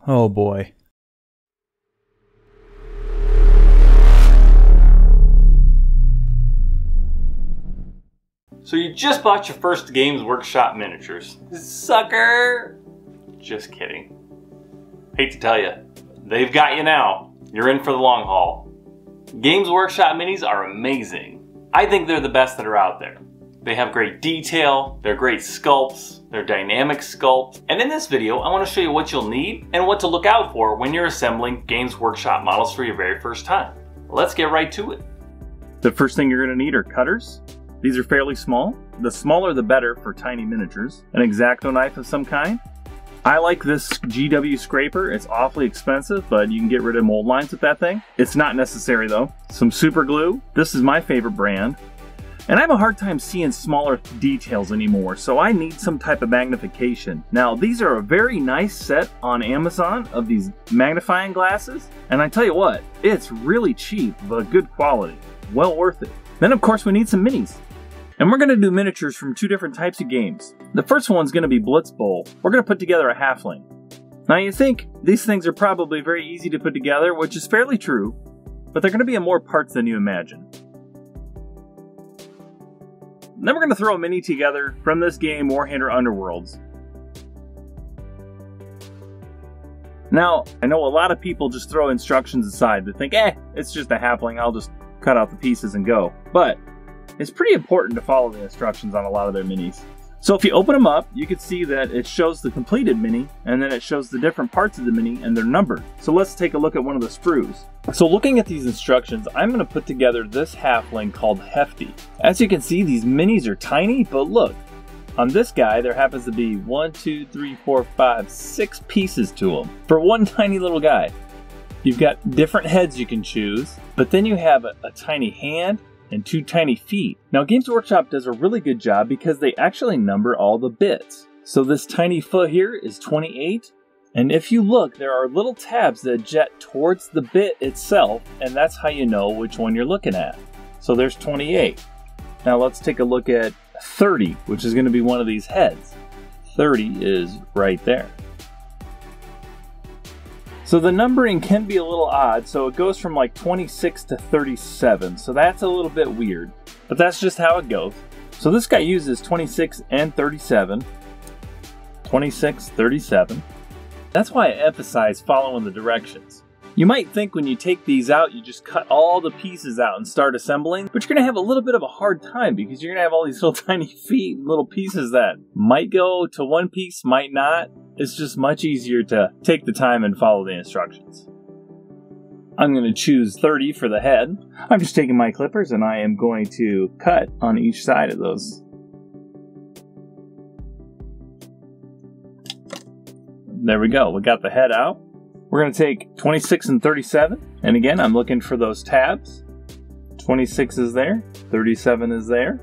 Oh boy. So you just bought your first Games Workshop miniatures. Sucker! Just kidding. Hate to tell you, they've got you now. You're in for the long haul. Games Workshop minis are amazing. I think they're the best that are out there. They have great detail, they're great sculpts, they're dynamic sculpts, and in this video I want to show you what you'll need and what to look out for when you're assembling Games Workshop models for your very first time. Let's get right to it. The first thing you're going to need are cutters. These are fairly small. The smaller the better for tiny miniatures. An X-Acto knife of some kind. I like this GW scraper. It's awfully expensive, but you can get rid of mold lines with that thing. It's not necessary though. Some super glue. This is my favorite brand. And I have a hard time seeing smaller details anymore, so I need some type of magnification. Now, these are a very nice set on Amazon of these magnifying glasses, and I tell you what, it's really cheap, but good quality. Well worth it. Then, of course, we need some minis. And we're going to do miniatures from two different types of games. The first one's going to be Blitz Bowl. We're going to put together a halfling. Now, you think these things are probably very easy to put together, which is fairly true, but they're going to be in more parts than you imagine. Then we're going to throw a mini together from this game, Warhammer Underworlds. Now, I know a lot of people just throw instructions aside. They think, it's just a halfling, I'll just cut out the pieces and go. But it's pretty important to follow the instructions on a lot of their minis. So if you open them up, you can see that it shows the completed mini, and then it shows the different parts of the mini, and they're numbered. So let's take a look at one of the sprues. So looking at these instructions, I'm going to put together this halfling called Hefty. As you can see, these minis are tiny, but look, on this guy, there happens to be 6 pieces to him for one tiny little guy. You've got different heads you can choose, but then you have a tiny hand, and 2 tiny feet. Now Games Workshop does a really good job because they actually number all the bits. So this tiny foot here is 28, and if you look, there are little tabs that jet towards the bit itself, and that's how you know which one you're looking at. So there's 28. Now let's take a look at 30, which is going to be one of these heads. 30 is right there. So the numbering can be a little odd, so it goes from like 26 to 37, so that's a little bit weird, but that's just how it goes. So this guy uses 26 and 37, 26, 37. That's why I emphasize following the directions. You might think when you take these out, you just cut all the pieces out and start assembling, but you're going to have a little bit of a hard time because you're going to have all these little tiny feet and little pieces that might go to one piece, might not. It's just much easier to take the time and follow the instructions. I'm going to choose 30 for the head. I'm just taking my clippers and I am going to cut on each side of those. There we go. We got the head out. We're going to take 26 and 37. And again, I'm looking for those tabs. 26 is there. 37 is there.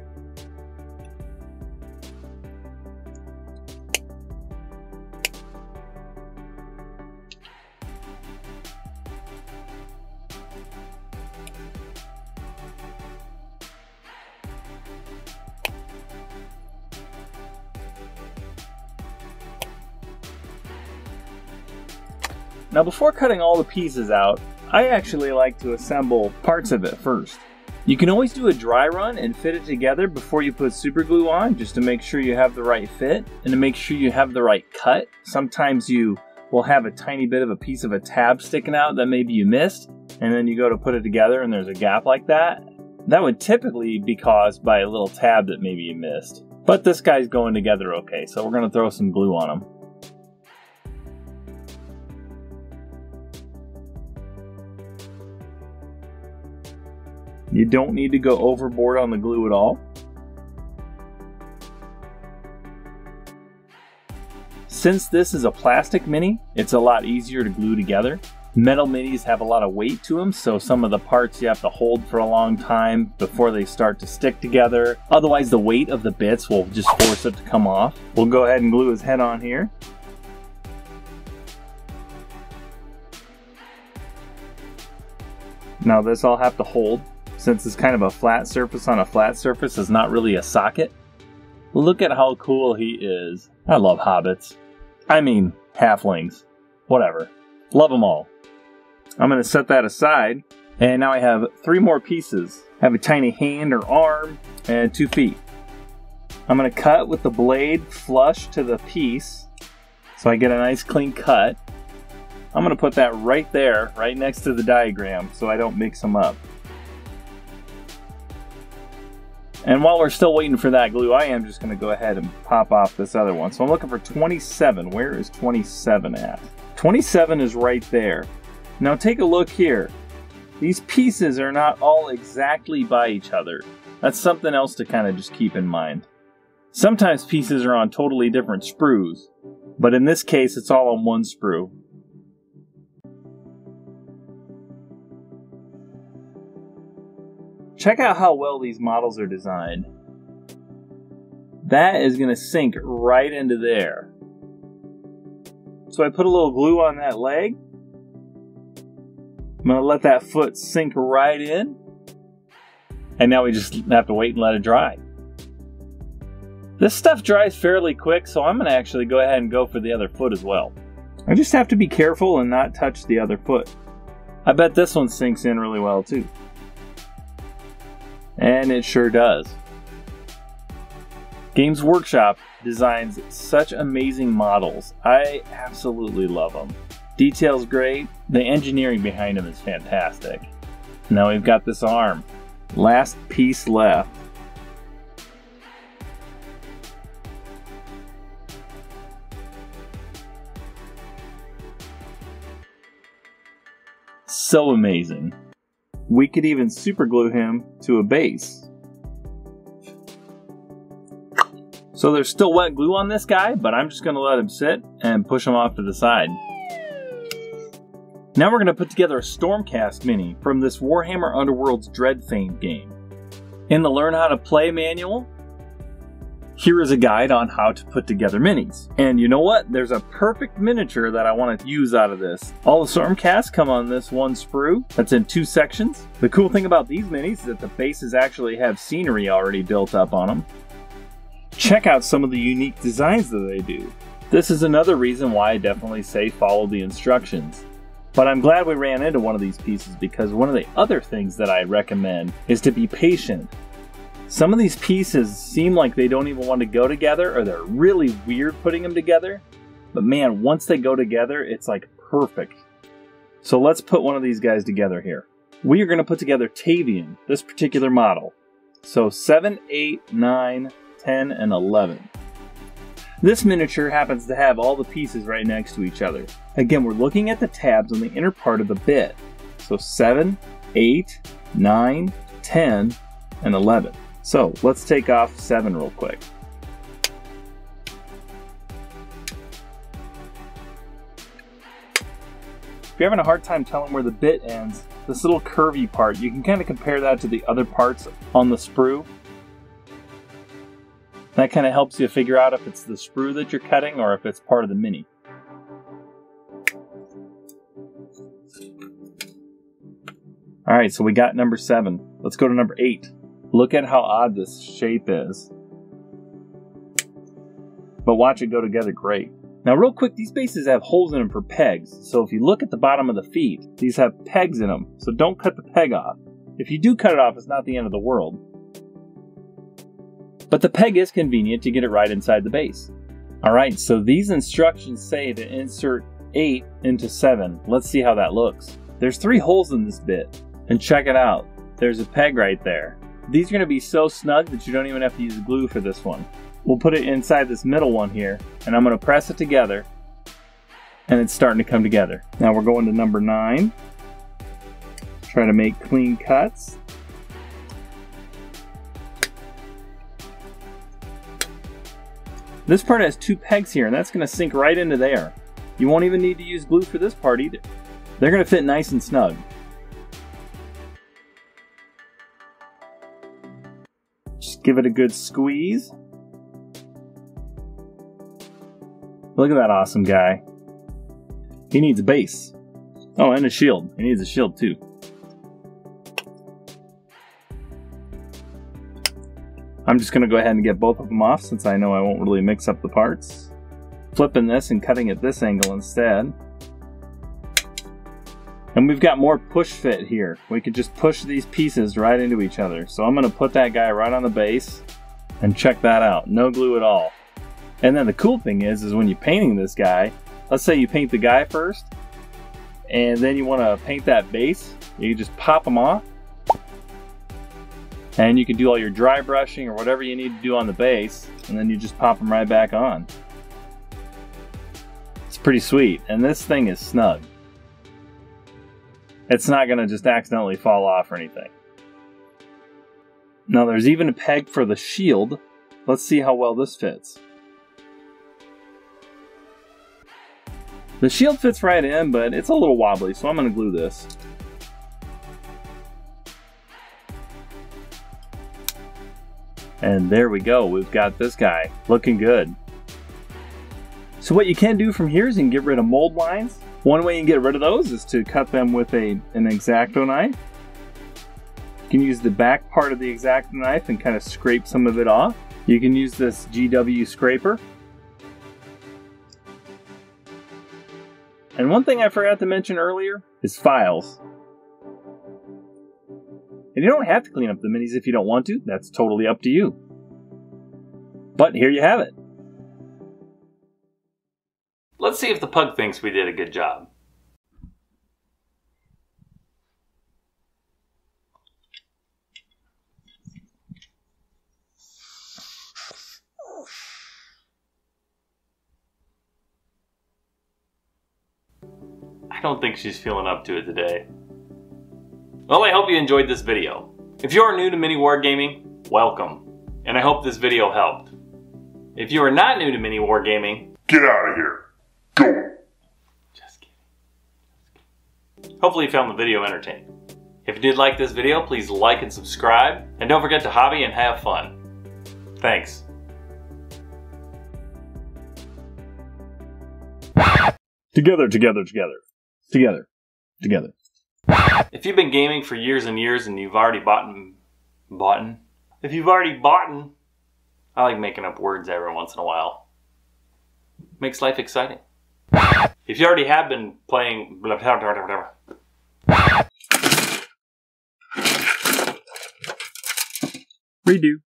Now before cutting all the pieces out, I actually like to assemble parts of it first. You can always do a dry run and fit it together before you put super glue on, just to make sure you have the right fit and to make sure you have the right cut. Sometimes you will have a tiny bit of a piece of a tab sticking out that maybe you missed, and then you go to put it together and there's a gap like that. That would typically be caused by a little tab that maybe you missed. But this guy's going together okay, so we're going to throw some glue on him. You don't need to go overboard on the glue at all. Since this is a plastic mini, it's a lot easier to glue together. Metal minis have a lot of weight to them, so some of the parts you have to hold for a long time before they start to stick together. Otherwise, the weight of the bits will just force it to come off. We'll go ahead and glue his head on here. Now this I'll have to hold. Since it's kind of a flat surface on a flat surface, it's not really a socket. Look at how cool he is. I love hobbits. I mean, halflings. Whatever. Love them all. I'm going to set that aside. And now I have 3 more pieces. I have a tiny hand or arm and 2 feet. I'm going to cut with the blade flush to the piece so I get a nice clean cut. I'm going to put that right there, right next to the diagram so I don't mix them up. And while we're still waiting for that glue, I am just going to go ahead and pop off this other one. So I'm looking for 27. Where is 27 at? 27 is right there. Now take a look here. These pieces are not all exactly by each other. That's something else to kind of just keep in mind. Sometimes pieces are on totally different sprues, but in this case it's all on one sprue. Check out how well these models are designed. That is going to sink right into there. So I put a little glue on that leg. I'm going to let that foot sink right in. And now we just have to wait and let it dry. This stuff dries fairly quick, so I'm going to actually go ahead and go for the other foot as well. I just have to be careful and not touch the other foot. I bet this one sinks in really well too. And it sure does. Games Workshop designs such amazing models. I absolutely love them. Detail's great. The engineering behind them is fantastic. Now we've got this arm. Last piece left. So amazing. We could even super glue him to a base. So there's still wet glue on this guy, but I'm just going to let him sit and push him off to the side. Now we're going to put together a Stormcast mini from this Warhammer Underworld's Dreadfame game. In the Learn How to Play manual, here is a guide on how to put together minis. And you know what? There's a perfect miniature that I want to use out of this. All the Stormcasts come on this one sprue that's in 2 sections. The cool thing about these minis is that the bases actually have scenery already built up on them. Check out some of the unique designs that they do. This is another reason why I definitely say follow the instructions. But I'm glad we ran into one of these pieces because one of the other things that I recommend is to be patient. Some of these pieces seem like they don't even want to go together, or they're really weird putting them together. But man, once they go together, it's like perfect. So let's put one of these guys together here. We are going to put together Tavian, this particular model. So 7, 8, 9, 10, and 11. This miniature happens to have all the pieces right next to each other. Again, we're looking at the tabs on the inner part of the bit. So 7, 8, 9, 10, and 11. So let's take off 7 real quick. If you're having a hard time telling where the bit ends, this little curvy part, you can kind of compare that to the other parts on the sprue. That kind of helps you figure out if it's the sprue that you're cutting or if it's part of the mini. Alright, so we got number 7. Let's go to number 8. Look at how odd this shape is. But watch it go together great. Now real quick, these bases have holes in them for pegs. So if you look at the bottom of the feet, these have pegs in them. So don't cut the peg off. If you do cut it off, it's not the end of the world. But the peg is convenient to get it right inside the base. Alright, so these instructions say to insert 8 into 7. Let's see how that looks. There's 3 holes in this bit. And check it out. There's a peg right there. These are going to be so snug that you don't even have to use glue for this one. We'll put it inside this middle one here, and I'm going to press it together, and it's starting to come together. Now we're going to number 9. Try to make clean cuts. This part has 2 pegs here, and that's going to sink right into there. You won't even need to use glue for this part either. They're going to fit nice and snug. Just give it a good squeeze. Look at that awesome guy. He needs a base. Oh, and a shield. He needs a shield too. I'm just going to go ahead and get both of them off since I know I won't really mix up the parts. Flipping this and cutting at this angle instead. And we've got more push fit here. We could just push these pieces right into each other. So I'm going to put that guy right on the base and check that out. No glue at all. And then the cool thing is when you're painting this guy, let's say you paint the guy first, and then you want to paint that base, you can just pop them off. And you can do all your dry brushing or whatever you need to do on the base, and then you just pop them right back on. It's pretty sweet, and this thing is snug. It's not going to just accidentally fall off or anything. Now there's even a peg for the shield. Let's see how well this fits. The shield fits right in, but it's a little wobbly, so I'm going to glue this. And there we go, we've got this guy looking good. So what you can do from here is you can get rid of mold lines. One way you can get rid of those is to cut them with an X-Acto knife. You can use the back part of the X-Acto knife and kind of scrape some of it off. You can use this GW scraper. And one thing I forgot to mention earlier is files. And you don't have to clean up the minis if you don't want to. That's totally up to you. But here you have it. Let's see if the pug thinks we did a good job. I don't think she's feeling up to it today. Well, I hope you enjoyed this video. If you are new to mini wargaming, welcome. And I hope this video helped. If you are not new to mini wargaming, get out of here. Go. Just kidding. Hopefully you found the video entertaining. If you did like this video, please like and subscribe. And don't forget to hobby and have fun. Thanks. Together, together, together. Together, together. If you've been gaming for years and years and you've already If you've already bought, I like making up words every once in a while. Makes life exciting. If you already have been playing Redo.